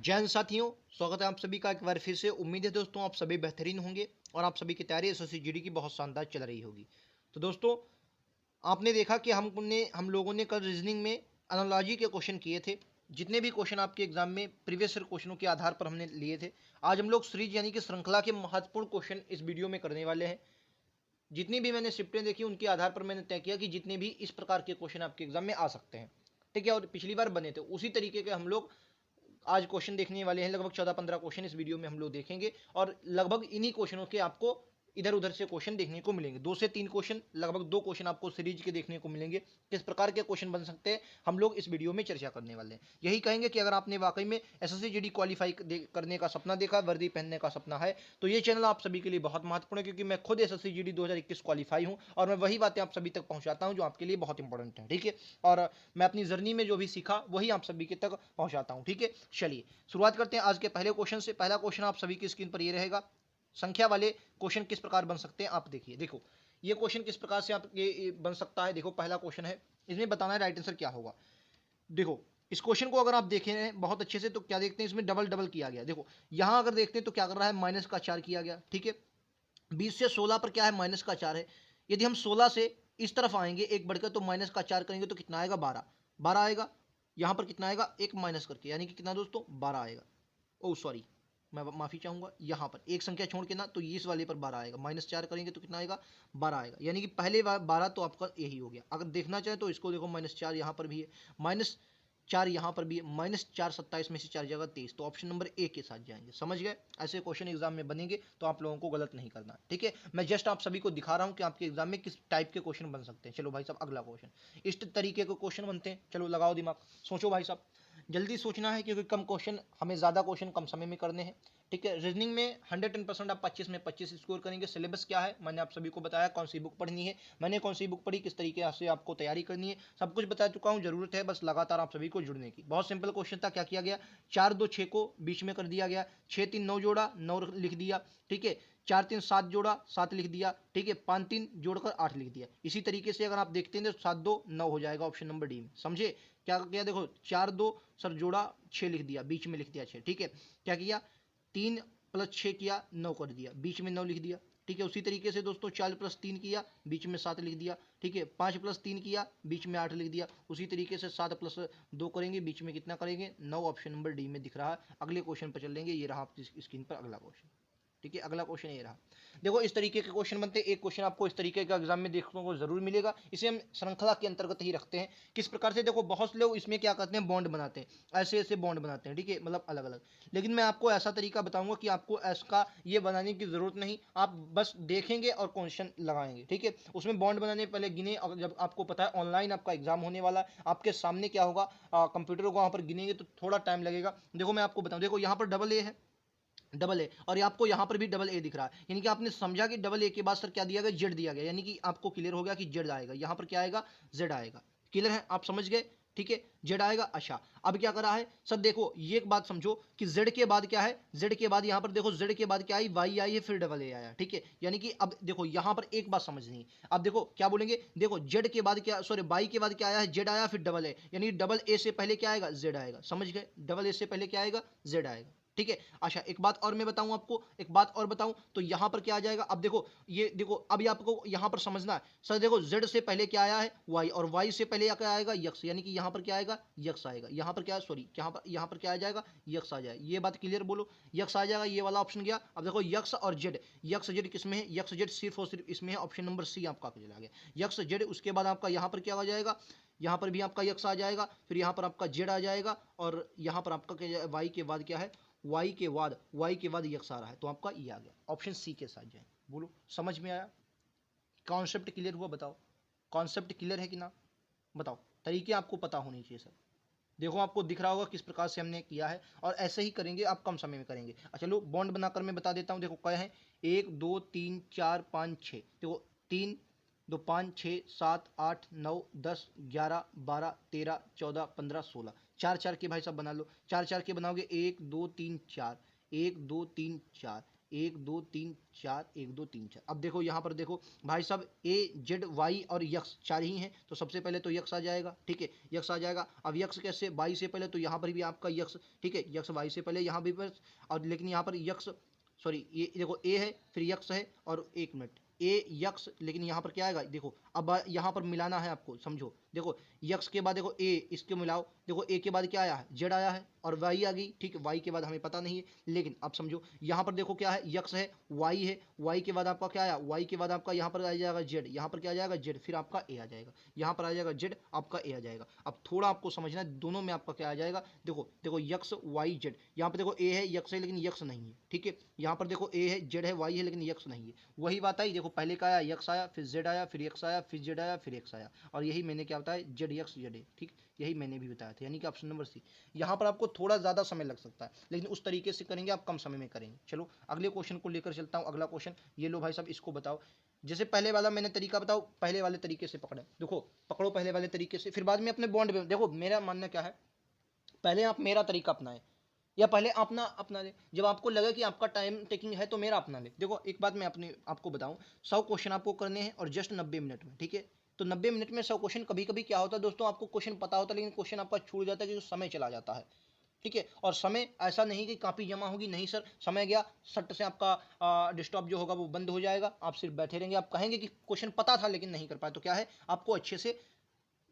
जय हिंद साथियों, स्वागत है आप सभी का एक बार फिर से। उम्मीद है दोस्तों आप सभी बेहतरीन होंगे और आप सभी की तैयारी एसएससी जीडी की बहुत शानदार चल रही होगी। तो दोस्तों, आपने देखा कि हम लोगों ने कल रीजनिंग में एनालॉजी के क्वेश्चन किए थे। जितने भी क्वेश्चन आपके एग्जाम में प्रीवियस ईयर क्वेश्चनों के आधार पर हमने लिए थे, आज हम लोग सीरीज यानी कि श्रृंखला के महत्वपूर्ण क्वेश्चन इस वीडियो में करने वाले हैं। जितनी भी मैंने शिफ्टें देखी उनके आधार पर मैंने तय किया कि जितने भी इस प्रकार के क्वेश्चन आपके एग्जाम में आ सकते हैं, ठीक है। और पिछली बार बने थे उसी तरीके के हम लोग आज क्वेश्चन देखने वाले हैं। लगभग 14-15 क्वेश्चन इस वीडियो में हम लोग देखेंगे और लगभग इन्हीं क्वेश्चनों के आपको इधर उधर से क्वेश्चन देखने को मिलेंगे। 2 से 3 क्वेश्चन, लगभग 2 क्वेश्चन आपको सीरीज के देखने को मिलेंगे। किस प्रकार के क्वेश्चन बन सकते हैं हम लोग इस वीडियो में चर्चा करने वाले हैं। यही कहेंगे कि अगर आपने वाकई में एसएससी जीडी क्वालिफाई करने का सपना देखा, वर्दी पहनने का सपना है, तो ये चैनल आप सभी के लिए बहुत महत्वपूर्ण है, क्योंकि मैं खुद एसएससी जीडी 2021 क्वालिफाई हूँ और मैं वही बातें आप सभी तक पहुंचाता हूँ जो आपके लिए बहुत इंपॉर्टेंट है, ठीक है। और मैं अपनी जर्नी में जो भी सीखा वही आप सभी के तक पहुंचाता हूँ, ठीक है। चलिए शुरुआत करते हैं आज के पहले क्वेश्चन से। पहला क्वेश्चन आप सभी की स्क्रीन पर ये रहेगा। संख्या वाले क्वेश्चन किस प्रकार बन सकते हैं आप देखिए। देखो ये क्वेश्चन किस प्रकार से आप ये बन सकता है। देखो पहला क्वेश्चन है, इसमें बताना है राइट आंसर क्या होगा। देखो इस क्वेश्चन को अगर आप देखें बहुत अच्छे से तो क्या देखते हैं, इसमें डबल डबल किया गया। देखो यहां अगर देखते हैं तो क्या कर रहा है, माइनस का 4 किया गया, ठीक है। 20 से 16 पर क्या है, माइनस का 4 है। यदि हम 16 से इस तरफ आएंगे एक बढ़कर तो माइनस का 4 करेंगे तो कितना आएगा, 12। 12 आएगा। यहां पर कितना आएगा, एक माइनस करके, यानी कि कितना दोस्तों, 12 आएगा। ओ सॉरी, मैं माफी चाहूंगा, यहाँ पर एक संख्या छोड़ के ना तो इस वाले पर 12 आएगा। -4 करेंगे तो कितना आएगा, 12 आएगा। यानी कि पहले 12 तो आपका यही हो गया। अगर देखना चाहे तो इसको देखो, -4 यहाँ पर भी है, -4 यहाँ पर भी है, -4 27 में से 4 जगह 23, तो ऑप्शन नंबर ए के साथ जाएंगे। समझ गए। ऐसे क्वेश्चन एग्जाम में बनेंगे तो आप लोगों को गलत नहीं करना, ठीक है। मैं जस्ट आप सभी को दिखा रहा हूँ कि आपके एग्जाम में किस टाइप के क्वेश्चन बन सकते हैं। चलो भाई साहब अगला क्वेश्चन, इस तरीके के क्वेश्चन बनते हैं। चलो लगाओ दिमाग, सोचो भाई साहब, जल्दी सोचना है क्योंकि कम क्वेश्चन, हमें ज़्यादा क्वेश्चन कम समय में करने हैं, ठीक है। रीजनिंग में 110% आप 25 में 25 स्कोर करेंगे। सिलेबस क्या है मैंने आप सभी को बताया, कौन सी बुक पढ़नी है, मैंने कौन सी बुक पढ़ी, किस तरीके से आपको तैयारी करनी है, सब कुछ बता चुका हूँ। जरूरत है बस लगातार आप सभी को जुड़ने की। बहुत सिंपल क्वेश्चन था। क्या किया गया, 4 2 6 को बीच में कर दिया गया, 6 3 9 जोड़ा, 9 लिख दिया, ठीक है। 4 3 7 जोड़ा, 7 लिख दिया, ठीक है। 5 3 जोड़कर 8 लिख दिया। इसी तरीके से अगर आप देखते हैं तो 7 2 9 हो जाएगा, ऑप्शन नंबर डी में। समझे क्या किया, देखो 4 2 सर जोड़ा, 6 लिख दिया, बीच में लिख दिया 6, ठीक है। क्या किया, 3 प्लस 6 किया, 9 कर दिया, बीच में 9 लिख दिया, ठीक है। उसी तरीके से दोस्तों 4 प्लस 3 किया, बीच में 7 लिख दिया, ठीक है। 5 प्लस 3 किया, बीच में 8 लिख दिया। उसी तरीके से 7 प्लस 2 करेंगे, बीच में कितना करेंगे, 9, ऑप्शन नंबर डी में दिख रहा है। अगले क्वेश्चन पर चल लेंगे। ये रहा आपकी स्क्रीन पर अगला क्वेश्चन, ठीक है। अगला क्वेश्चन ये रहा। देखो इस तरीके के क्वेश्चन बनते हैं। एक क्वेश्चन आपको इस तरीके का एग्जाम में देखने को जरूर मिलेगा। इसे हम श्रृंखला के अंतर्गत ही रखते हैं। किस प्रकार से, देखो बहुत से लोग इसमें क्या करते हैं, बॉन्ड बनाते हैं, ऐसे ऐसे बॉन्ड बनाते हैं, ठीक है, मतलब अलग अलग। लेकिन मैं आपको ऐसा तरीका बताऊंगा कि आपको ऐसा ये बनाने की जरूरत नहीं, आप बस देखेंगे और क्वेश्चन लगाएंगे, ठीक है। उसमें बॉन्ड बनाने पहले गिने, और जब आपको पता है ऑनलाइन आपका एग्जाम होने वाला है, आपके सामने क्या होगा, कंप्यूटर को वहां पर गिनेंगे तो थोड़ा टाइम लगेगा। देखो मैं आपको बताऊं, देखो यहाँ पर डबल ए है, डबल ए, और आपको यहाँ पर भी डबल ए दिख रहा है। यानी कि आपने समझा कि डबल ए के बाद सर क्या दिया गया, जेड दिया गया। यानी कि आपको क्लियर हो गया कि जेड आएगा। यहाँ पर क्या आएगा, जेड आएगा। क्लियर है, आप समझ गए, ठीक है। जेड आएगा। अच्छा अब क्या करा है सर, देखो ये एक बात समझो कि जेड के बाद क्या है, जेड के बाद यहाँ पर देखो, जेड के बाद क्या आई, वाई आई है, फिर डबल ए आया, ठीक है। यानी कि अब देखो यहाँ पर एक बात समझनी है। अब देखो क्या बोलेंगे, देखो जेड के बाद क्या, सॉरी वाई के बाद क्या आया है, जेड आया, फिर डबल ए, यानी डबल ए से पहले क्या आएगा, जेड आएगा। समझ गए, डबल ए से पहले क्या आएगा, जेड आएगा, ठीक है। अच्छा एक बात और मैं बताऊं आपको, एक बात और बताऊं तो यहां पर क्या आ जाएगा। अब देखो ये देखो, अभी आपको यहां पर समझना है सर, देखो z से पहले क्या आया है, y, और y से पहले क्या आएगा, यक्स। यानी कि यहां पर क्या आएगा, यक्स आएगा। यहां पर क्या, सॉरी यहां पर क्या आ जाएगा, यक्स आ जाएगा। ये बात क्लियर बोलो, यक्स आ जाएगा, ये वाला ऑप्शन गया। अब देखो यक्स और जेड, यक्स जेड किसमें है, यक्स जेड सिर्फ और सिर्फ इसमें है, ऑप्शन नंबर सी आपका चला गया, यक्स जेड। उसके बाद आपका यहां पर क्या आ जाएगा, यहाँ पर भी आपका यक्स आ जाएगा, फिर यहाँ पर आपका जेड आ जाएगा, और यहाँ पर आपका क्या, वाई के बाद क्या है, वाई के बाद यक्स आ रहा है, तो आपका ये आ गया, ऑप्शन सी के साथ जाए। बोलो समझ में आया, कॉन्सेप्ट क्लियर हुआ, बताओ कॉन्सेप्ट क्लियर है कि ना, बताओ। तरीके आपको पता होने चाहिए सर। देखो आपको दिख रहा होगा किस प्रकार से हमने किया है, और ऐसे ही करेंगे, आप कम समय में करेंगे। अच्छा चलो बॉन्ड बनाकर मैं बता देता हूँ। देखो क्या है, 1 2 3 4 5 6, देखो 3 2 5 6 7 8 9 10 11 12 13 14 15 16, 4 4 के भाई साहब बना लो, 4 4 के बनाओगे, 1 2 3 4, 1 2 3 4, 1 2 3 4, 1 2 3 4। अब देखो यहाँ पर देखो भाई साहब ए जेड वाई और यक्स चार ही हैं, तो सबसे पहले तो यक्स आ जाएगा, ठीक है, यक्स आ जाएगा। अब यक्स कैसे, वाई से पहले, तो यहाँ पर भी आपका यक्स, ठीक है, यक्स वाई से पहले यहाँ भी बस, और लेकिन यहाँ पर यक्स, सॉरी ये देखो ए है फिर यक्स है, और एक मिनट ए यक्स, लेकिन यहाँ पर क्या आएगा देखो, अब यहाँ पर मिलाना है आपको, समझो देखो यक्स के बाद देखो ए, इसके मिलाओ, देखो ए के बाद क्या आया है, जेड आया है, और वाई आ गई, ठीक है, वाई के बाद हमें पता नहीं है, लेकिन अब समझो यहाँ पर देखो क्या है, यक्स है, वाई के बाद आपका क्या आया, वाई के बाद आपका यहाँ पर आ जाएगा जेड, यहाँ पर क्या आ जाएगा जेड, फिर आपका ए आ जाएगा, यहाँ पर आ जाएगा जेड, आपका ए आ जाएगा। अब थोड़ा आपको समझना है, दोनों में आपका क्या आ जाएगा, देखो देखो यक्स वाई जेड, यहाँ पर देखो ए है यक्स है लेकिन यक्स नहीं है, ठीक है, यहाँ पर देखो ए है जेड है वाई है लेकिन यक्स नहीं है, वही बात आई, देखो पहले का आया यक्स आया, फिर जेड आया, फिर एक्स आया, फिर जेड आया, फिर एक्स आया, और यही मैंने क्या बताया, जेड एक्स जेड ए, ठीक, यही मैंने भी बताया था, यानी कि ऑप्शन नंबर सी। यहाँ पर आपको थोड़ा ज़्यादा समय लग सकता है, लेकिन उस तरीके से करेंगे आप कम समय में करेंगे। चलो अगले क्वेश्चन को लेकर चलता हूँ। अगला क्वेश्चन ये लो भाई साहब, इसको बताओ। जैसे पहले वाला मैंने तरीका बताओ, पहले वाले तरीके से पकड़े, देखो पकड़ो पहले वाले तरीके से, फिर बाद में अपने बॉन्ड में देखो। मेरा मानना क्या है, पहले आप मेरा तरीका अपनाएं, या पहले अपना अपना ले, जब आपको लगे कि आपका टाइम टेकिंग है तो मेरा अपना ले। देखो एक बात मैं अपने आपको बताऊं, 100 क्वेश्चन आपको करने हैं और जस्ट 90 मिनट में, ठीक है, तो 90 मिनट में 100 क्वेश्चन। कभी कभी क्या होता है दोस्तों, आपको क्वेश्चन पता होता है लेकिन क्वेश्चन आपका छूट जाता है क्योंकि समय चला जाता है, ठीक है। और समय ऐसा नहीं कि कापी जमा होगी, नहीं सर, समय गया सट से आपका डेस्कटॉप जो होगा वो बंद हो जाएगा, आप सिर्फ बैठे रहेंगे, आप कहेंगे कि क्वेश्चन पता था लेकिन नहीं कर पाए। तो क्या है, आपको अच्छे से,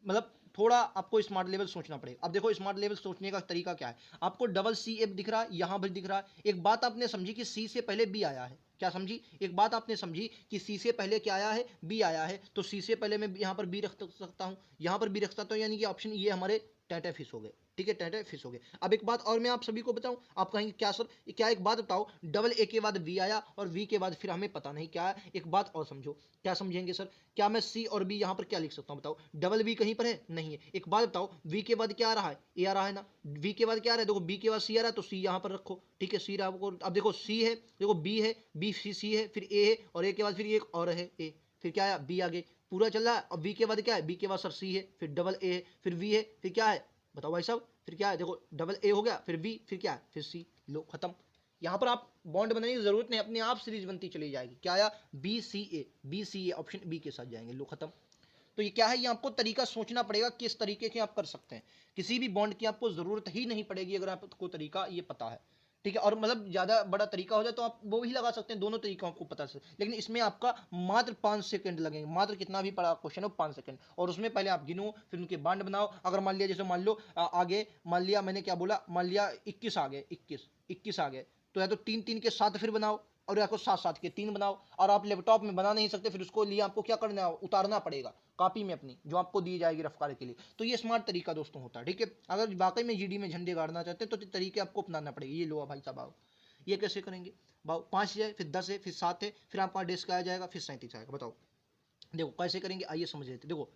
मतलब थोड़ा आपको स्मार्ट लेवल सोचना पड़ेगा। अब देखो स्मार्ट लेवल सोचने का तरीका क्या है, आपको डबल सी एफ दिख रहा है, यहाँ भी दिख रहा है। एक बात आपने समझी कि सी से पहले बी आया है, क्या समझी, एक बात आपने समझी कि सी से पहले क्या आया है, बी आया है, तो सी से पहले मैं यहाँ पर बी रख सकता हूँ, यहाँ पर बी रख सकता हूँ, यानी कि ऑप्शन ये हमारे टैटे फिश हो गए, ठीक है, टैटे फिश हो गए। अब एक बात और मैं आप सभी को बताऊं, आप कहेंगे क्या सर, क्या, एक बात बताओ, डबल ए के बाद वी आया और वी के बाद फिर हमें पता नहीं क्या है। एक बात और समझो, क्या समझेंगे सर, क्या मैं सी और बी यहाँ पर क्या लिख सकता हूँ, बताओ, डबल बी कहीं पर है, नहीं है। एक बात बताओ, वी के बाद क्या आ रहा है, ए आ रहा है ना, वी के बाद क्या आ रहा है, देखो बी के बाद सी आ रहा है, तो सी यहाँ पर रखो, ठीक है, सी आपको, अब देखो सी है, देखो बी है, बी सी है, फिर ए है, और ए के बाद फिर एक और है ए, फिर क्या आया, बी आगे, पूरा चल रहा है। अब वी के बाद क्या है, बी के बाद सर सी है, फिर डबल ए है, फिर वी है, फिर क्या है, बताओ भाई साहब, फिर क्या है, देखो डबल ए हो गया, फिर बी, फिर क्या है, फिर सी, लो खत्म। यहाँ पर आप बॉन्ड बनाने की जरूरत नहीं, अपने आप सीरीज बनती चली जाएगी। क्या आया, बी सी ए, बी सी ए, ऑप्शन बी के साथ जाएंगे, लो खत्म। तो ये क्या है, ये आपको तरीका सोचना पड़ेगा किस तरीके के आप कर सकते हैं। किसी भी बॉन्ड की आपको जरूरत ही नहीं पड़ेगी अगर आपको तरीका ये पता है, ठीक है। और मतलब ज्यादा बड़ा तरीका हो जाए तो आप वो भी लगा सकते हैं, दोनों तरीकों आपको पता है, लेकिन इसमें आपका मात्र 5 सेकंड लगेंगे, मात्र, कितना भी बड़ा क्वेश्चन हो 5 सेकंड, और उसमें पहले आप गिनो, फिर उनके बांड बनाओ। अगर मान लिया, जैसे मान लो आगे, मान लिया मैंने क्या बोला, मान लिया 21 आ गए, 21 आ गए, तो या तो 3 3 के साथ फिर बनाओ, और या तो 7 7 के 3 बनाओ। और आप लैपटॉप में बना नहीं सकते, फिर उसको लिए आपको क्या करना है, उतारना पड़ेगा कॉपी में अपनी, जो आपको दी जाएगी रफ्तार के लिए। तो ये स्मार्ट तरीका दोस्तों होता है, ठीक है। अगर वाकई में जीडी में झंडे गाड़ना चाहते हैं तो तरीके आपको अपनाना पड़ेगा। ये लो भाई साहब, ये कैसे करेंगे, भाव 5 है, फिर 10 है, फिर 7 है, फिर आपका डेस्क आ जाएगा, फिर 37 आएगा। बताओ देखो कैसे करेंगे, आइए समझ लेते। देखो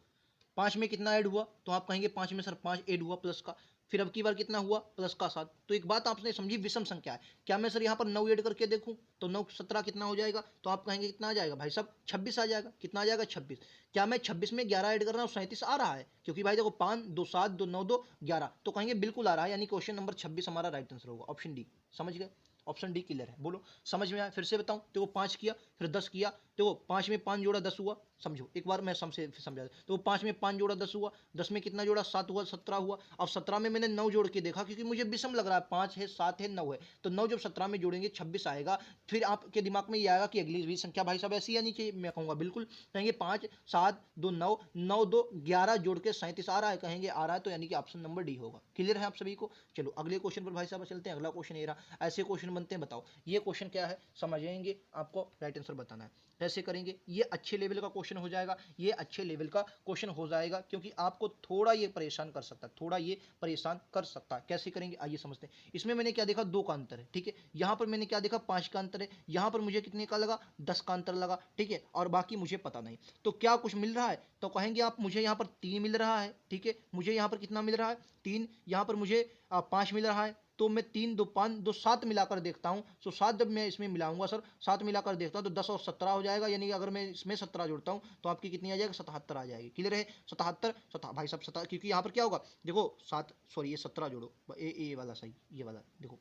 5 में कितना ऐड हुआ, तो आप कहेंगे 5 में सर 5 ऐड हुआ प्लस का, फिर अब की बार कितना हुआ, प्लस का 7। तो एक बात आपने समझी, विषम संख्या है, क्या मैं सर यहाँ पर 9 ऐड करके देखूं, तो 9 17 कितना हो जाएगा, तो आप कहेंगे कितना आ जाएगा भाई साहब, 26 आ जाएगा। कितना आ जाएगा, 26। क्या मैं 26 में 11 ऐड कर रहा हूँ, 37 आ रहा है, क्योंकि भाई देखो 5 2 7 2 9 2 11, तो कहेंगे बिल्कुल आ रहा है, यानी क्वेश्चन नंबर 26 हमारा राइट आंसर होगा, ऑप्शन डी। समझ गए, ऑप्शन डी क्लियर है, बोलो समझ में आया। फिर से बताऊं, देखो 5 किया, फिर 10 किया, देखो 5 में 5 जोड़ा 10 हुआ, समझो एक बार मैं समझा। तो 5 में 5 जोड़ा 10 हुआ, 10 में कितना जोड़ा 7 हुआ, 17 हुआ। अब 17 में मैंने 9 जोड़ के देखा, क्योंकि मुझे विषम लग रहा है, 5 है 7 है 9 है, तो 9 जब 17 में जोड़ेंगे 26 आएगा। फिर आपके दिमाग में ये आएगा कि अगली भी संख्या भाई साहब ऐसी आनी चाहिए, मैं कहूँगा बिल्कुल, कहेंगे 5 7 2 9 9 2 11 जोड़ के 37 आ रहा है, कहेंगे आ रहा है, तो यानी कि ऑप्शन नंबर डी होगा। क्लियर है आप सभी को। चलो अगले क्वेश्चन पर भाई साहब चलते हैं। अगला क्वेश्चन ये रहा, ऐसे क्वेश्चन बनते हैं, बताओ ये क्वेश्चन क्या है, समझेंगे, आपको राइट आंसर बताना है। कैसे करेंगे, ये अच्छे लेवल का क्वेश्चन हो जाएगा, ये अच्छे लेवल का क्वेश्चन हो जाएगा, क्योंकि आपको थोड़ा ये परेशान कर सकता है, थोड़ा ये परेशान कर सकता है। कैसे करेंगे आइए समझते हैं। इसमें मैंने क्या देखा, 2 का अंतर है, ठीक है। यहाँ पर मैंने क्या देखा, 5 का अंतर है। यहाँ पर मुझे कितने का लगा, 10 का अंतर लगा, ठीक है, और बाकी मुझे पता नहीं। तो क्या कुछ मिल रहा है, तो कहेंगे आप, मुझे यहाँ पर 3 मिल रहा है, ठीक है, मुझे यहाँ पर कितना मिल रहा है, 3, यहाँ पर मुझे 5 मिल रहा है, तो मैं 3 2 5 2 7 मिलाकर देखता हूँ। तो 7 जब मैं इसमें मिलाऊंगा सर, 7 मिलाकर देखता हूँ तो 10 और 17 हो जाएगा, यानी कि अगर मैं इसमें 17 जोड़ता हूँ तो आपकी कितनी आ जाएगी, 77 आ जाएगी। क्लियर है, 77 भाई साहब 17, क्योंकि यहाँ पर क्या होगा, देखो 7 सॉरी ये 17 जोड़ो, ये वाला सही, ये वाला देखो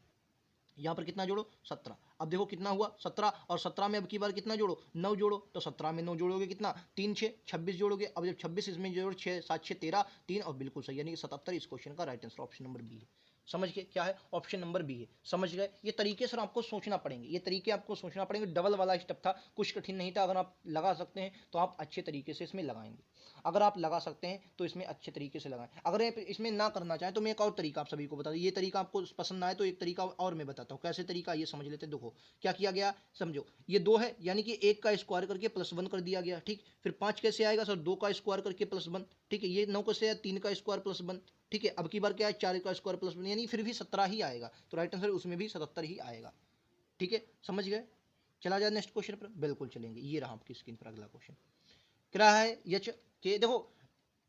यहाँ पर कितना जोड़ो 17। अब देखो कितना हुआ 17, और 17 में अब की बार कितना जोड़ो 9 जोड़ो, तो 17 में 9 जोड़ोगे कितना 3 6 26 जोड़ोगे। अब जब 26 इसमें जोड़ो 6 7 6 13 3, और बिल्कुल सही, यानी कि 77 इस क्वेश्चन का right answer option number B है। समझ गए क्या है, ऑप्शन नंबर बी है। समझ गए, ये तरीके सर आपको सोचना पड़ेंगे, ये तरीके आपको सोचना पड़ेंगे। डबल वाला स्टेप था, कुछ कठिन नहीं था। अगर आप लगा सकते हैं तो आप अच्छे तरीके से इसमें लगाएंगे, अगर आप लगा सकते हैं तो इसमें अच्छे तरीके से लगाएं। अगर आप इसमें ना करना चाहें तो मैं एक और तरीका आप सभी को बता दूं, ये तरीका आपको पसंद ना आए तो एक तरीका और मैं बताता हूँ कैसे तरीका, ये समझ लेते हैं। देखो क्या किया गया, समझो ये 2 है, यानी कि 1 का स्क्वायर करके +1 कर दिया गया, ठीक। फिर 5 कैसे आएगा सर, 2 का स्क्वायर करके +1, ठीक है। ये 9 कैसे है, 3 का स्क्वायर +1, ठीक है। अब की बार क्या है, 4 का स्क्वायर +1, यानी फिर भी 17 ही आएगा, तो राइट आंसर उसमें भी 77 ही आएगा, ठीक है। समझ गए, चला जाए नेक्स्ट क्वेश्चन पर, बिल्कुल चलेंगे। ये रहा आपकी स्क्रीन पर अगला क्वेश्चन, क्या है यच के। देखो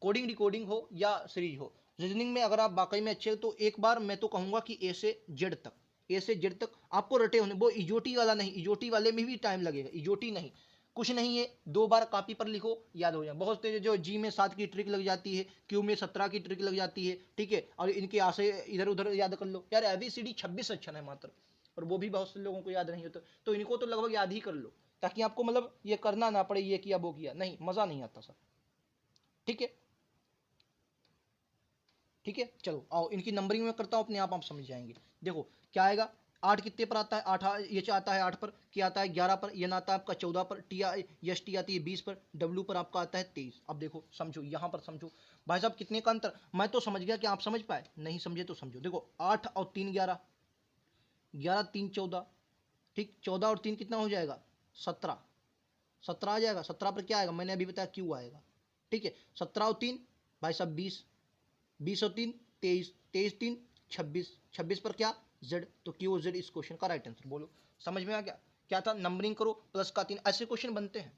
कोडिंग डिकोडिंग हो या सीरीज हो, रीजनिंग में अगर आप वाकई में अच्छे हो तो एक बार मैं तो कहूंगा कि ए से जेड तक, ए से जेड तक आपको रटे होने, वो इजोटी वाला नहीं, इजोटी वाले में भी टाइम लगेगा, इजोटी नहीं, कुछ नहीं है, 2 बार कॉपी पर लिखो याद हो जाए। बहुत से जो जी में 7 की ट्रिक लग जाती है, क्यू में 17 की ट्रिक लग जाती है, ठीक है, और इनके आसे इधर उधर याद कर लो यार। ABCD 26 अक्षर है मात्र, और वो भी बहुत से लोगों को याद नहीं होता, तो इनको तो लगभग याद ही कर लो, ताकि आपको मतलब ये करना ना पड़े, ये किया वो किया, नहीं मजा नहीं आता सर, ठीक है। ठीक है, चलो आओ इनकी नंबरिंग में करता हूं, अपने आप समझ जाएंगे। देखो क्या आएगा, 8 कितने पर आता है, 8 ये आता है 8 पर, क्या आता है 11 पर, ये आता है आपका 14 पर, टी एस टी आती है 20 पर, डब्ल्यू पर आपका आता है 23। अब देखो समझो, यहाँ पर समझो भाई साहब कितने का अंतर, मैं तो समझ गया कि आप समझ पाए, नहीं समझे तो समझो। देखो 8 और 3 11, 11 3 14, ठीक, 14 और 3 कितना हो जाएगा 17, 17 आ जाएगा। 17 पर क्या आएगा, मैंने अभी बताया क्यू आएगा, ठीक है। 17 और 3 भाई साहब 20, 20 और 3 23, 23 3 26, 26 पर क्या जेड, तो क्यू जेड इस क्वेश्चन का राइट आंसर। बोलो समझ में आ गया, क्या था, नंबरिंग करो प्लस का 3, ऐसे क्वेश्चन बनते हैं।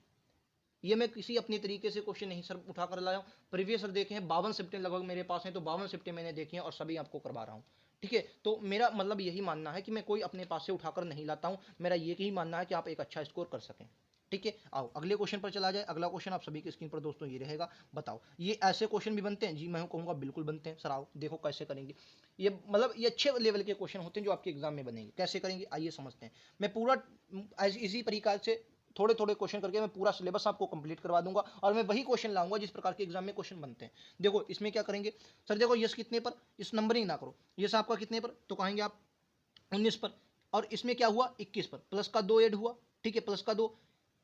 ये मैं किसी अपनी तरीके से क्वेश्चन नहीं सर उठा कर लाया हूँ, प्रीवियस सर देखे हैं 52 शिफ्टें लगभग मेरे पास हैं, तो 52 शिफ्टें मैंने देखी हैं और सभी आपको करवा रहा हूँ, ठीक है। तो मेरा मतलब यही मानना है कि मैं कोई अपने पास से उठाकर नहीं लाता हूँ, मेरा यही मानना है कि आप एक अच्छा स्कोर कर सकें, ठीक है। आओ अगले क्वेश्चन पर चला जाए। अगला क्वेश्चन आप सभी की स्क्रीन पर दोस्तों ये रहेगा, बताओ ये ऐसे क्वेश्चन भी बनते हैं जी, मैं कहूँगा बिल्कुल बनते हैं सर। आओ देखो कैसे करेंगे, ये मतलब ये अच्छे लेवल के क्वेश्चन होते हैं जो आपके एग्जाम में बनेंगे, कैसे करेंगे आइए समझते हैं। मैं पूरा इसी प्रकार से थोड़े थोड़े क्वेश्चन करके मैं पूरा सिलेबस आपको कंप्लीट करवा दूंगा, और मैं वही क्वेश्चन लाऊंगा जिस प्रकार के एग्जाम में क्वेश्चन बनते हैं। देखो इसमें क्या करेंगे सर, देखो यस कितने पर, इस नंबरिंग ना करो, यस आपका कितने पर, तो कहेंगे आप 19 पर, और इसमें क्या हुआ 21 पर, प्लस का 2 ऐड हुआ, ठीक है, प्लस का 2,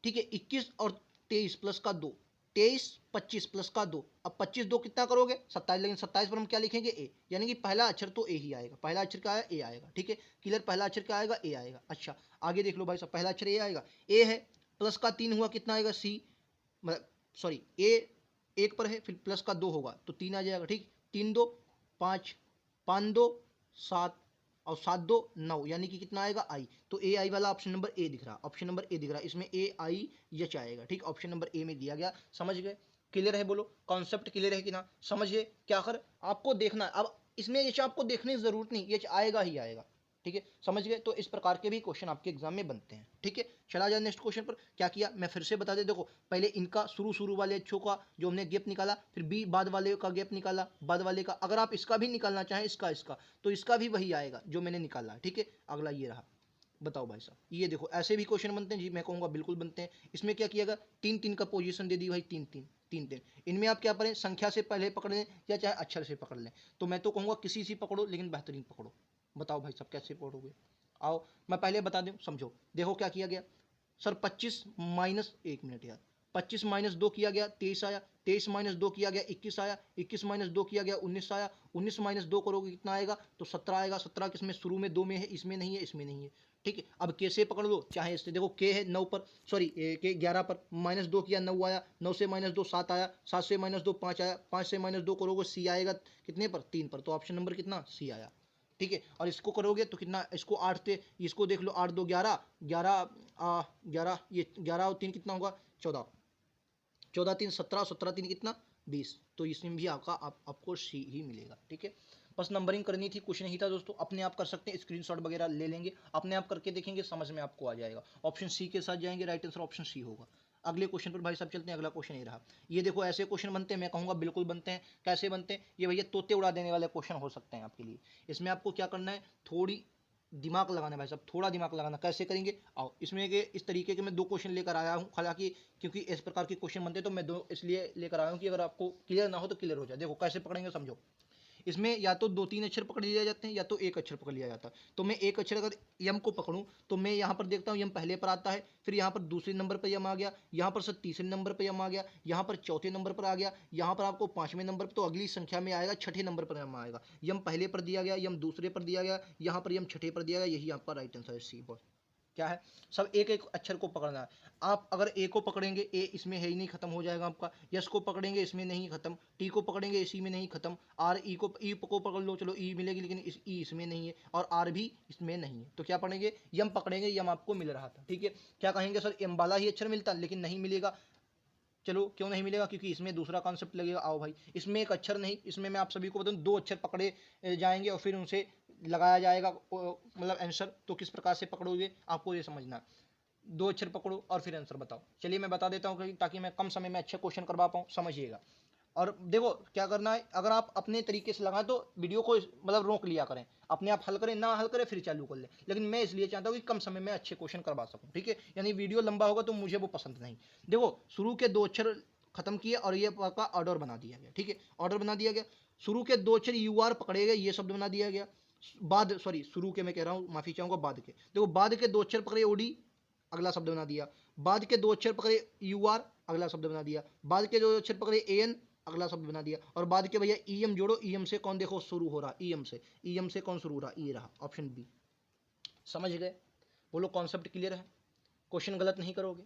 ठीक है। 21 और 23 प्लस का 2, 23 25 प्लस का 2, अब 25 2 कितना करोगे 27, लेकिन 27 पर हम क्या लिखेंगे ए, यानी कि पहला अक्षर तो ए ही आएगा, पहला अक्षर क्या आया ए आएगा, ठीक है। क्लियर, पहला अक्षर क्या आएगा ए आएगा। अच्छा आगे देख लो भाई साहब, पहला अक्षर ए आएगा, ए है, प्लस का 3 हुआ कितना आएगा सी, मतलब सॉरी ए 1 पर है, फिर प्लस का 2 होगा तो 3 आ जाएगा, ठीक। 3 2 5, 5 2 7, और 7 2 9, यानी कि कितना आएगा आई, तो ए आई वाला ऑप्शन नंबर ए दिख रहा, ऑप्शन नंबर ए दिख रहा, इसमें ए आई एच आएगा, ठीक, ऑप्शन नंबर ए में दिया गया। समझ गए, क्लियर है, बोलो कॉन्सेप्ट क्लियर है कि ना, समझिए क्या कर आपको देखना है, अब इसमें एच आपको देखने की जरूरत नहीं, एच आएगा ही आएगा, ठीक है। समझ गए, तो इस प्रकार के भी क्वेश्चन आपके एग्जाम में बनते हैं, ठीक है। चला जाए नेक्स्ट क्वेश्चन पर, क्या किया मैं फिर से बता दे, देखो पहले इनका शुरू वाले अच्छों का जो हमने गैप निकाला, फिर बी बाद वाले का गैप निकाला, बाद वाले का, अगर आप इसका भी निकालना चाहें इसका तो इसका भी वही आएगा जो मैंने निकाला, ठीक है। अगला ये रहा, बताओ भाई साहब, ये देखो ऐसे भी क्वेश्चन बनते हैं जी, मैं कहूँगा बिल्कुल बनते हैं। इसमें क्या किया गया, 3 3 का पोजीशन दे दी भाई, 3 3 3 3, इनमें आप क्या करें, संख्या से पहले पकड़ लें या चाहे अक्षर से पकड़ लें, तो मैं तो कहूँगा किसी से पकड़ो लेकिन बेहतरीन पकड़ो। बताओ भाई साहब कैसे पकड़ोगे, आओ मैं पहले बता दूं, समझो। देखो क्या किया गया सर, 25 माइनस, 1 मिनट यार, 25 माइनस 2 किया गया 23 आया, 23 माइनस 2 किया गया 21 आया, 21 माइनस 2 किया गया 19 आया, 19 माइनस 2 करोगे कितना आएगा, तो 17 आएगा। 17 किसमें, शुरू में 2 में है, इसमें नहीं है, इसमें नहीं है, ठीक है। अब के से पकड़ लो चाहे इससे, देखो के है 9 पर, सॉरी के 11 पर, माइनस 2 किया 9 आया, 9 से माइनस 2 7 आया, 7 से माइनस 2 5 आया, 5 से माइनस 2 करोगे सी आएगा कितने पर, 3 पर, तो ऑप्शन नंबर कितना सी आया, ठीक है। और इसको करोगे तो कितना, इसको 8 से, इसको देख लो 8 2 11, 11 11, ये 11 और 3 कितना होगा 14, 14 3 17, 17 3 कितना 20, तो इसमें भी आपको सी ही मिलेगा, ठीक है। बस नंबरिंग करनी थी, कुछ नहीं था दोस्तों, अपने आप कर सकते हैं, स्क्रीनशॉट वगैरह ले लेंगे, अपने आप करके देखेंगे, समझ में आपको आ जाएगा। ऑप्शन सी के साथ जाएंगे, राइट आंसर ऑप्शन सी होगा। अगले क्वेश्चन पर भाई साहब चलते हैं, अगला क्वेश्चन ये रहा, ये देखो ऐसे क्वेश्चन बनते हैं, मैं कहूँगा बिल्कुल बनते हैं। कैसे बनते हैं, ये भैया तोते उड़ा देने वाले क्वेश्चन हो सकते हैं आपके लिए। इसमें आपको क्या करना है, थोड़ी दिमाग लगाना भाई साहब, थोड़ा दिमाग लगाना। कैसे करेंगे, आओ इसमें के इस तरीके के मैं दो क्वेश्चन लेकर आया हूँ। हालांकि क्योंकि इस प्रकार के क्वेश्चन बनते हैं तो मैं दो इसलिए लेकर आया हूँ कि अगर आपको क्लियर ना हो तो क्लियर हो जाए। देखो कैसे पकड़ेंगे समझो। इसमें या तो 2-3 अक्षर पकड़ लिया जाते हैं या तो एक अक्षर पकड़ लिया जाता है। तो मैं एक अक्षर अगर यम को पकड़ूं तो मैं यहाँ पर देखता हूँ यम पहले पर आता है, फिर यहाँ पर दूसरे नंबर पर यम आ गया, यहाँ पर सर तीसरे नंबर पर यम आ गया, यहाँ पर चौथे नंबर पर आ गया, यहाँ पर आपको पांचवें नंबर पर तो अगली संख्या में आएगा, छठे नंबर पर यम आएगा। यम पहले पर दिया गया, यम दूसरे पर दिया गया, यहाँ पर यम छठे पर दिया गया। यही आपका राइट आंसर है, सी बॉस। क्या है, सब एक एक अक्षर को पकड़ना है। आप अगर ए को पकड़ेंगे, ए इसमें है ही नहीं, खत्म हो जाएगा आपका। यस को पकड़ेंगे, इसमें नहीं, खत्म। टी को पकड़ेंगे, इसी में नहीं, खत्म। आर ई को पकड़ लो, चलो ई मिलेगी, लेकिन इस ई इसमें नहीं है, और आर भी इसमें नहीं है। तो क्या पढ़ेंगे, यम पकड़ेंगे, यम आपको मिल रहा था, ठीक है। क्या कहेंगे सर, एम वाला ही अक्षर मिलता, लेकिन नहीं मिलेगा। चलो क्यों नहीं मिलेगा, क्योंकि इसमें दूसरा कॉन्सेप्ट लगेगा। आओ भाई, इसमें एक अक्षर नहीं, इसमें मैं आप सभी को बताऊं दो अक्षर पकड़े जाएंगे और फिर उनसे लगाया जाएगा मतलब आंसर। तो किस प्रकार से पकड़ोगे आपको ये समझना है। दो अक्षर पकड़ो और फिर आंसर बताओ। चलिए मैं बता देता हूँ ताकि मैं कम समय में अच्छे क्वेश्चन करवा पाऊँ, समझिएगा। और देखो क्या करना है, अगर आप अपने तरीके से लगाएं तो वीडियो को मतलब रोक लिया करें, अपने आप हल करें, ना हल करें फिर चालू कर लें। लेकिन मैं इसलिए चाहता हूँ कि कम समय में अच्छे क्वेश्चन करवा सकूँ, ठीक है। यानी वीडियो लंबा होगा तो मुझे वो पसंद नहीं। देखो शुरू के दो अक्षर खत्म किए और ये का ऑर्डर बना दिया गया, ठीक है। ऑर्डर बना दिया गया, शुरू के दो अक्षर यू आर पकड़े गए, ये शब्द बना दिया गया। बाद सॉरी शुरू के मैं कह रहा हूँ, माफी चाहूंगा, बाद के। देखो बाद के दो अक्षर पकड़े ओडी, अगला शब्द बना दिया। बाद के दो अक्षर पकड़े यू आर, अगला शब्द बना दिया। बाद के दो अक्षर पकड़े ए एन, अगला शब्द बना दिया। और बाद के भैया ई एम जोड़ो, ई एम से कौन देखो शुरू हो रहा, ई एम से, ई एम से कौन शुरू हो रहा, ये रहा ऑप्शन बी। समझ गए, बोलो कॉन्सेप्ट क्लियर है, क्वेश्चन गलत नहीं करोगे।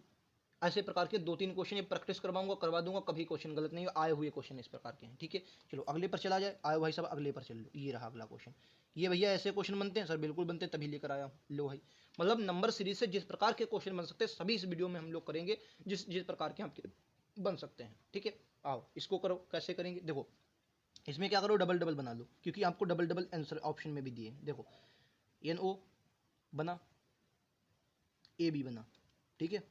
ऐसे प्रकार के 2-3 क्वेश्चन ये प्रैक्टिस करवाऊंगा, करवा दूंगा, कभी क्वेश्चन गलत नहीं, आए हुए क्वेश्चन इस प्रकार के हैं, ठीक है। चलो अगले पर चला जाए, आयो भाई साहब अगले पर चल लो। ये रहा अगला क्वेश्चन। ये भैया ऐसे क्वेश्चन बनते हैं सर, बिल्कुल बनते हैं, तभी लेकर आया हूँ। लो भाई, मतलब नंबर सीरीज से जिस प्रकार के क्वेश्चन बन सकते हैं सभी इस वीडियो में हम लोग करेंगे, जिस जिस प्रकार के आपके बन सकते हैं, ठीक है। आओ इसको करो, कैसे करेंगे देखो। इसमें क्या करो, डबल डबल बना लो, क्योंकि आपको डबल डबल आंसर ऑप्शन में भी दिए। देखो एन ओ बना, ए बी बना, ठीक है,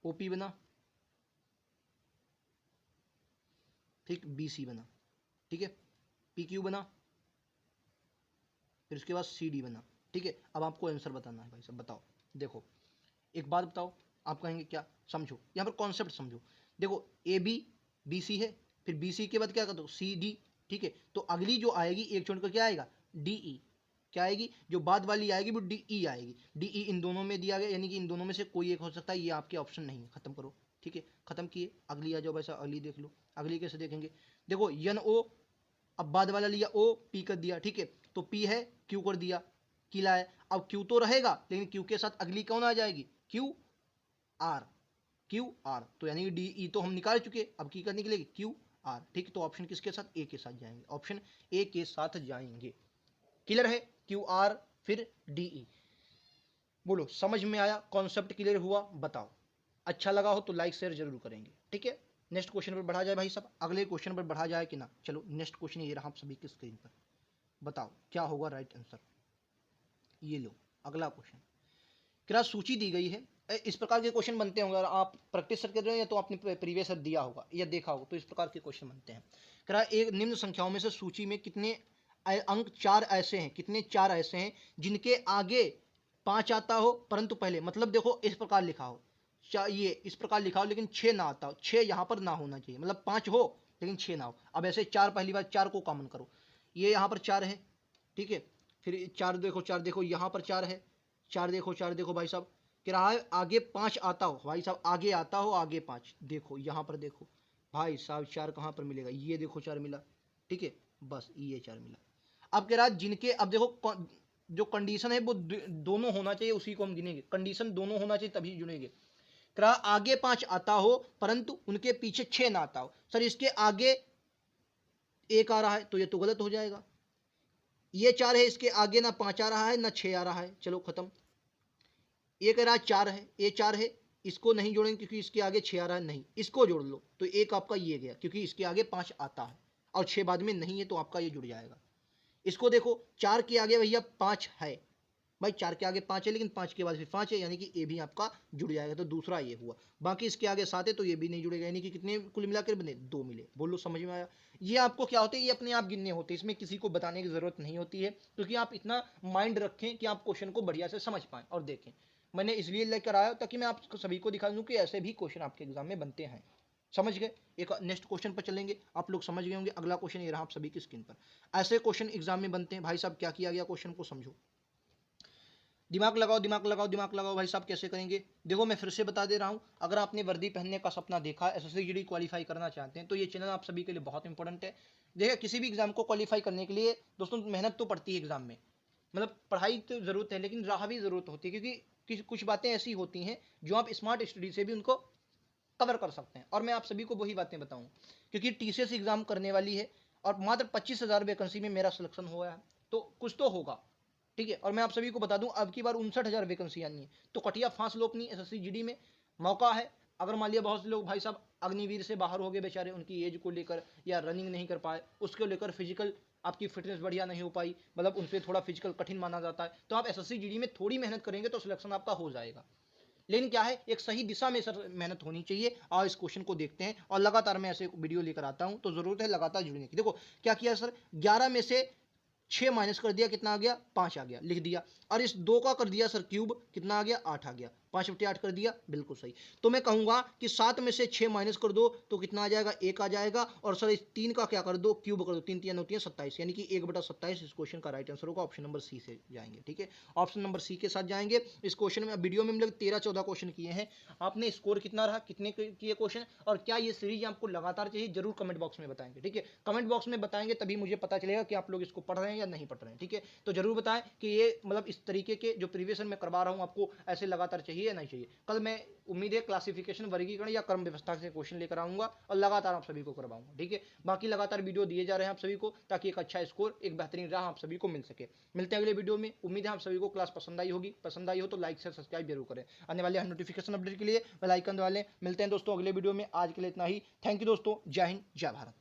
ओ पी बना, ठीक, बी सी बना, ठीक है, पी क्यू बना, फिर उसके बाद सी डी बना, ठीक है। अब आपको आंसर बताना है भाई साहब, बताओ। देखो एक बात बताओ, आप कहेंगे क्या, समझो यहाँ पर कॉन्सेप्ट समझो। देखो ए बी, बी सी है, फिर बी सी के बाद क्या कर दो, सी डी, ठीक है। तो अगली जो आएगी एक छोड़कर क्या आएगा, डी ई। क्या आएगी, जो बाद वाली आएगी वो डी ई आएगी। डी ई इन दोनों में दिया गया, यानी कि इन दोनों में से कोई एक हो सकता है, ये आपके ऑप्शन नहीं है। खत्म करो, ठीक है, खत्म किए। अगली आ जाओ भाई साहब, अगली देख लो। अगली कैसे देखेंगे, देखो एन ओ, अब बाद वाला लिया ओ, पी कर दिया, ठीक है। तो पी है, क्यू कर दिया, किला है। अब क्यू तो रहेगा, लेकिन क्यू के साथ अगली कौन आ जाएगी, क्यू आर, क्यू आर। तो यानी डी ई तो हम निकाल चुके, अब की करने के लिए क्यू आर, ठीक। तो ऑप्शन किसके साथ, ए के साथ जाएंगे, ऑप्शन ए के साथ जाएंगे। क्लियर है, क्यू आर फिर डी ई। बोलो समझ में आया, कॉन्सेप्ट क्लियर हुआ, बताओ। अच्छा लगा हो तो लाइक शेयर जरूर करेंगे, ठीक है। नेक्स्ट क्वेश्चन पर बढ़ा जाए भाई साहब, अगले क्वेश्चन पर बढ़ा जाए कि ना। चलो नेक्स्ट क्वेश्चन ये रहा आप सभी की स्क्रीन पर, बताओ क्या होगा राइट आंसर। ये लो अगला क्वेश्चन, क्या सूची दी गई है। इस प्रकार के क्वेश्चन बनते होंगे, अगर आप प्रैक्टिस कर रहे हो या तो आपने प्रीवियस दिया होगा या देखा होगा, तो इस प्रकार के क्वेश्चन बनते हैं। क्या एक निम्न संख्याओं में से सूची में कितने अंक चार ऐसे हैं, कितने चार ऐसे हैं जिनके आगे 5 आता हो परंतु पहले, मतलब देखो इस प्रकार लिखा हो, ये इस प्रकार लिखा हो लेकिन 6 ना आता हो, 6 यहाँ पर ना होना चाहिए, मतलब 5 हो लेकिन 6 ना हो। अब ऐसे 4, पहली बार 4 को कॉमन करो, ये यहाँ पर 4 है, ठीक है। फिर 4 देखो, 4 देखो, यहाँ पर 4 है, 4 देखो, 4 देखो भाई साहब। कह रहा है आगे 5 आता हो, भाई साहब आगे आता हो, आगे 5 देखो, यहाँ पर देखो भाई साहब 4 कहाँ पर मिलेगा, ये देखो 4 मिला, ठीक है, बस ये 4 मिला। अब कह रहा है जिनके, अब देखो जो कंडीशन है वो दोनों होना चाहिए, उसी को हम गिनेंगे, कंडीशन दोनों होना चाहिए तभी गिनेंगे। कह रहा आगे 5 आता हो परंतु उनके पीछे 6 ना आता हो। सर इसके आगे 1 आ रहा है तो ये तो गलत हो जाएगा। ये 4 है, इसके आगे ना 5 आ रहा है ना 6 आ रहा है, चलो खत्म। ये कह रहा है 4 है, ये 4 है, इसको नहीं जोड़ेंगे क्योंकि इसके आगे 6 आ रहा है, नहीं, इसको जोड़ लो तो एक आपका ये गया क्योंकि इसके आगे 5 आता है और 6 बाद में नहीं है, तो आपका ये जुड़ जाएगा। इसको देखो 4 के आगे भैया 5 है, भाई 4 के आगे 5 है लेकिन 5 के बाद फिर 5 है, यानी कि ए भी आपका जुड़ जाएगा, तो दूसरा ये हुआ। बाकी इसके आगे 7 है तो ये भी नहीं जुड़ेगा, यानी कि कितने कुल मिलाकर बने 2 मिले। बोलो समझ में आया। ये आपको क्या होते हैं, ये अपने आप गिनने होते हैं, इसमें किसी को बताने की जरूरत नहीं होती है, क्योंकि आप इतना माइंड रखें कि आप क्वेश्चन को बढ़िया से समझ पाएं और देखें। मैंने इसलिए लेकर आया ताकि मैं आप सभी को दिखा दूं कि ऐसे भी क्वेश्चन आपके एग्जाम में बनते हैं। समझ गए। एक नेक्स्ट क्वेश्चन पर चलेंगे, आप लोग समझ गए होंगे। अगला क्वेश्चन ये रहा आप सभी की स्क्रीन पर। ऐसे क्वेश्चन एग्जाम में बनते हैं भाई साहब, क्या किया गया, क्वेश्चन को समझो, दिमाग लगाओ दिमाग लगाओ दिमाग लगाओ भाई साहब। कैसे करेंगे, देखो मैं फिर से बता दे रहा हूं, अगर आपने वर्दी पहनने का सपना देखा, एसएससी जीडी क्वालिफाई करना चाहते हैं, तो ये चैनल आप सभी के लिए बहुत इंपॉर्टेंट है। देखिए किसी भी एग्जाम को क्वालिफाई करने के लिए दोस्तों मेहनत तो पड़ती है एग्जाम में, मतलब पढ़ाई तो जरूरत है लेकिन राह भी जरूरत होती है, क्योंकि कुछ बातें ऐसी होती हैं जो आप स्मार्ट स्टडी से भी उनको कवर कर सकते हैं। और मैं आप सभी को वही बातें बताऊं, क्योंकि टीसीएस एग्जाम करने वाली है और मात्र 25,000 वैकेंसी में मेरा सिलेक्शन हुआ है, तो कुछ तो होगा, ठीक है। और मैं आप सभी को बता दूं अब की बार 59,000 वैकेंसी आनी है, तो कटिया फांस लो अपनी एसएससी जीडी में, मौका है। अगर मान लिया बहुत से लोग भाई साहब अग्निवीर से बाहर हो गए बेचारे, उनकी एज को लेकर या रनिंग नहीं कर पाए, उसको लेकर फिजिकल आपकी फिटनेस बढ़िया नहीं हो पाई, मतलब उनसे थोड़ा फिजिकल कठिन माना जाता है, तो आप एसएससी जीडी में थोड़ी मेहनत करेंगे तो सिलेक्शन आपका हो जाएगा। लेकिन क्या है, एक सही दिशा में सर मेहनत होनी चाहिए। और इस क्वेश्चन को देखते हैं, और लगातार मैं ऐसे वीडियो लेकर आता हूं, तो जरूरत है लगातार जुड़ने की। देखो क्या किया सर, 11 में से 6 माइनस कर दिया, कितना आ गया 5 आ गया, लिख दिया। और इस 2 का कर दिया सर क्यूब, कितना आ गया 8 आ गया, 5/8 कर दिया, बिल्कुल सही। तो मैं कहूंगा कि 7 में से 6 माइनस कर दो तो कितना आ जाएगा 1 आ जाएगा। और सर इस 3 का क्या कर दो, क्यूब कर दो, 3 3 होती है 27, यानी कि 1/27 इस क्वेश्चन का राइट आंसर होगा। ऑप्शन नंबर सी से जाएंगे, ठीक है, ऑप्शन नंबर सी के साथ जाएंगे। इस क्वेश्चन में वीडियो में हम लोग 13-14 क्वेश्चन किए हैं। आपने स्कोर कितना रहा, कितने किए क्वेश्चन, और क्या ये सीरीज आपको लगातार चाहिए, जरूर कमेंट बॉक्स में बताएंगे, ठीक है। कमेंट बॉक्स में बताएंगे तभी मुझे पता चलेगा कि आप लोग इसको पढ़ रहे हैं या नहीं पढ़ रहे हैं, ठीक है। तो जरूर बताएं कि ये मतलब इस तरीके के जो प्रीवियस मैं करवा रहा हूं आपको ऐसे लगातार चाहिए या नहीं चाहिए। कल मैं उम्मीद है क्लासिफिकेशन, वर्गीकरण या क्रम व्यवस्था से क्वेश्चन लेकर आऊंगा और लगातार आप सभी को करवाऊंगा, ठीक है। बाकी लगातार वीडियो दिए जा रहे हैं आप सभी को, ताकि एक अच्छा स्कोर, एक बेहतरीन राह आप सभी को मिल सके। मिलते हैं अगले वीडियो में। उम्मीद है आप सभी को क्लास पसंद आई होगी, पसंद आई हो तो लाइक से सब्सक्राइब जरूर करें। आने वाले नोटिफिकेशन अपडेट के लिए बेल आइकन दबा लें। मिलते हैं दोस्तों अगले वीडियो में, आज के लिए इतना ही। थैंक यू दोस्तों, जय हिंद जय भारत।